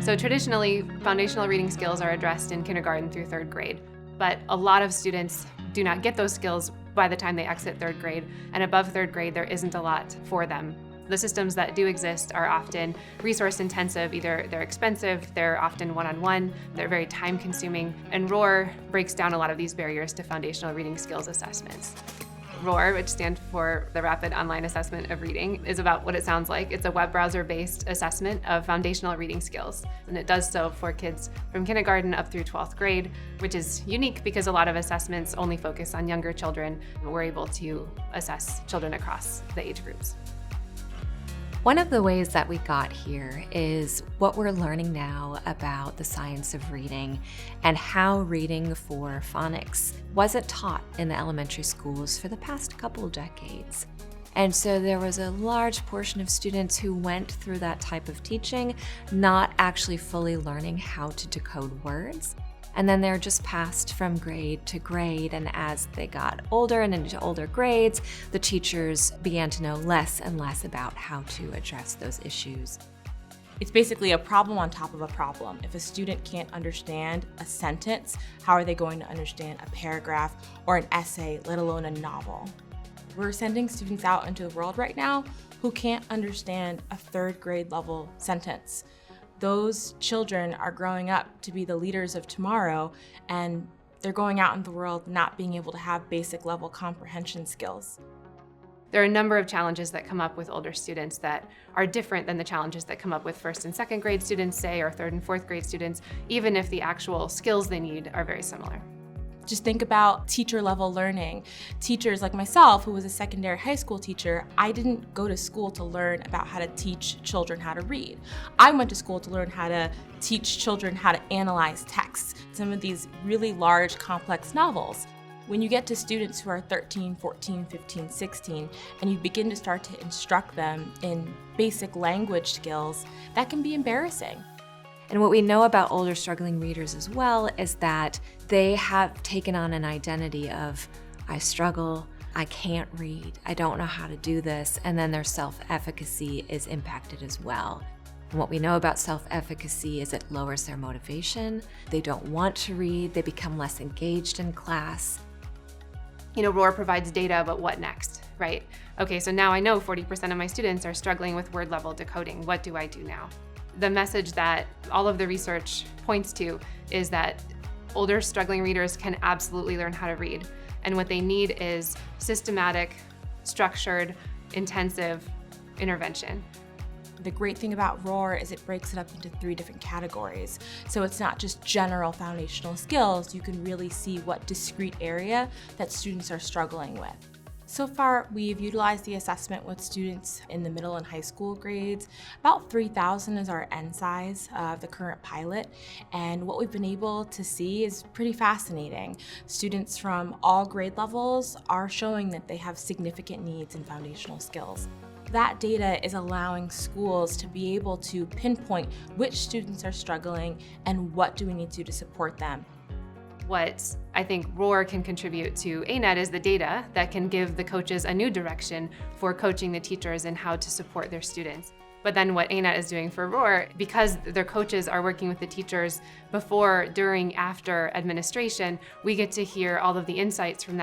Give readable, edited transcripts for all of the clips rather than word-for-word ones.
So traditionally, foundational reading skills are addressed in kindergarten through third grade, but a lot of students do not get those skills by the time they exit third grade, and above third grade, there isn't a lot for them. The systems that do exist are often resource intensive, either they're expensive, they're often one-on-one, they're very time consuming, and ROAR breaks down a lot of these barriers to foundational reading skills assessments. ROAR, which stands for the Rapid Online Assessment of Reading, is about what it sounds like. It's a web browser-based assessment of foundational reading skills. And it does so for kids from kindergarten up through 12th grade, which is unique because a lot of assessments only focus on younger children. We're able to assess children across the age groups. One of the ways that we got here is what we're learning now about the science of reading and how reading for phonics wasn't taught in the elementary schools for the past couple decades. And so there was a large portion of students who went through that type of teaching, not actually fully learning how to decode words. And then they're just passed from grade to grade, and as they got older and into older grades, the teachers began to know less and less about how to address those issues. It's basically a problem on top of a problem. If a student can't understand a sentence, how are they going to understand a paragraph or an essay, let alone a novel? We're sending students out into the world right now who can't understand a third grade level sentence. Those children are growing up to be the leaders of tomorrow, and they're going out in the world not being able to have basic level comprehension skills. There are a number of challenges that come up with older students that are different than the challenges that come up with first and second grade students, say, or third and fourth grade students, even if the actual skills they need are very similar. Just think about teacher level learning. Teachers like myself, who was a secondary high school teacher, I didn't go to school to learn about how to teach children how to read. I went to school to learn how to teach children how to analyze texts, some of these really large, complex novels. When you get to students who are 13, 14, 15, 16, and you begin to start to instruct them in basic language skills, that can be embarrassing. And what we know about older struggling readers as well is that they have taken on an identity of, I struggle, I can't read, I don't know how to do this, and then their self-efficacy is impacted as well. And what we know about self-efficacy is it lowers their motivation, they don't want to read, they become less engaged in class. You know, ROAR provides data about what next, right? Okay, so now I know 40% of my students are struggling with word level decoding. What do I do now? The message that all of the research points to is that older struggling readers can absolutely learn how to read. And what they need is systematic, structured, intensive intervention. The great thing about ROAR is it breaks it up into 3 different categories. So it's not just general foundational skills, you can really see what discrete area that students are struggling with. So far, we've utilized the assessment with students in the middle and high school grades. About 3,000 is our N size of the current pilot, and what we've been able to see is pretty fascinating. Students from all grade levels are showing that they have significant needs in foundational skills. That data is allowing schools to be able to pinpoint which students are struggling and what do we need to do to support them. What I think ROAR can contribute to ANET is the data that can give the coaches a new direction for coaching the teachers and how to support their students. But then what ANET is doing for ROAR, because their coaches are working with the teachers before, during, after administration, we get to hear all of the insights from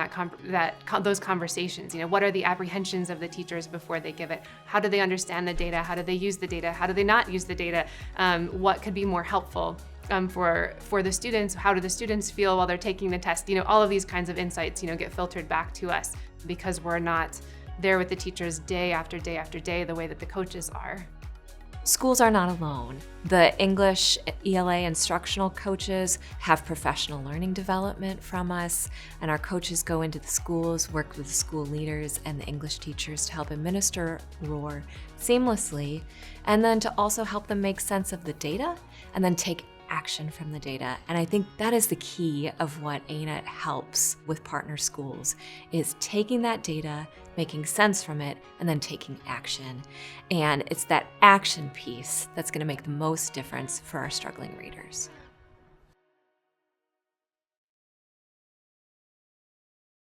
those conversations. You know, what are the apprehensions of the teachers before they give it? How do they understand the data? How do they use the data? How do they not use the data? What could be more helpful? For the students, how do the students feel while they're taking the test? You know, all of these kinds of insights, get filtered back to us because we're not there with the teachers day after day after day the way that the coaches are. Schools are not alone. The English ELA instructional coaches have professional learning development from us, and our coaches go into the schools, work with the school leaders and the English teachers to help administer ROAR seamlessly, and then to also help them make sense of the data and then take action from the data. And I think that is the key of what ANET helps with partner schools, is taking that data, making sense from it, and then taking action. And it's that action piece that's going to make the most difference for our struggling readers.